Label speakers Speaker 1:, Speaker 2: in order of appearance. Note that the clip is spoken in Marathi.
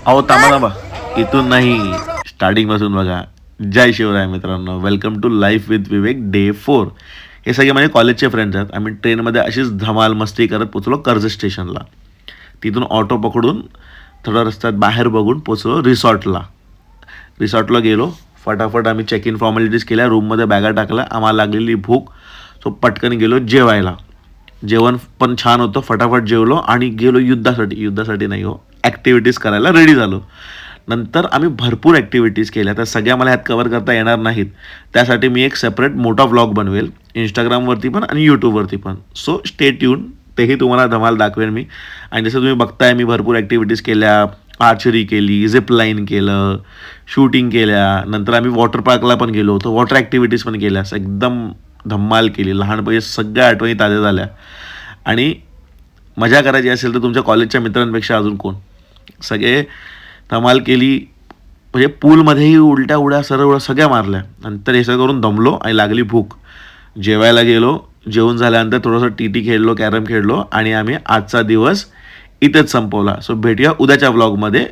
Speaker 1: अहो थांबा थांबा, इथून नाही, स्टार्टिंग पासून बघा. जय शिवराय मित्रांनो, welcome to life with Vivek day 4. हे सगळे माझे कॉलेजचे फ्रेंड्स आहेत. आम्ही ट्रेनमध्ये अशीच धमाल मस्ती करत पोचलो कर्जत स्टेशनला. तिथून ऑटो पकडून थोडा रस्त्यात बाहेर बघून पोचलो रिसॉर्टला गेलो. फटाफट आम्ही चेक इन फॉर्मॅलिटीज केल्या, रूममध्ये बॅगा टाकल्या. आम्हाला लागलेली भूक, सो पटकन गेलो जेवायला. जेवण पण छान होतं. फटाफट जेवलो आणि गेलो युद्धासाठी नाही हो, ॲक्टिव्हिटीज करायला रेडी झालो. नंतर आम्ही भरपूर ॲक्टिव्हिटीज केल्या. त्या सगळ्या मला ह्यात कवर करता येणार नाहीत. त्यासाठी मी एक सेपरेट मोठा व्लॉग बनवेल इंस्टाग्रामवरती पण आणि यूट्यूबवरती पण. सो स्टे ट्यून, तेही तुम्हाला धमाल दाखवेन मी. आणि जसं तुम्ही बघताय, मी भरपूर ॲक्टिव्हिटीज केल्या. आर्चरी केली, झिपलाईन केलं, शूटिंग केल्या. नंतर आम्ही वॉटर पार्कला पण गेलो होतो, वॉटर ॲक्टिव्हिटीज पण केल्या. असं एकदम धम्माल केली. लहानपणी सगळ्या आठवणी ताज्या झाल्या. आणि मजा करायची असेल तर तुमच्या कॉलेजच्या मित्रांपेक्षा अजून कोण. सगळे धमाल केली. म्हणजे पूलमध्येही उलट्या उड्या सरळ सगळ्या मारल्या. नंतर हे सगळं करून दमलो आणि लागली भूक. जेवायला गेलो. जेवून झाल्यानंतर थोडंसं टी खेळलो, कॅरम खेळलो आणि आम्ही आजचा दिवस इथेच संपवला. सो भेटूया उद्याच्या व्लॉगमध्ये.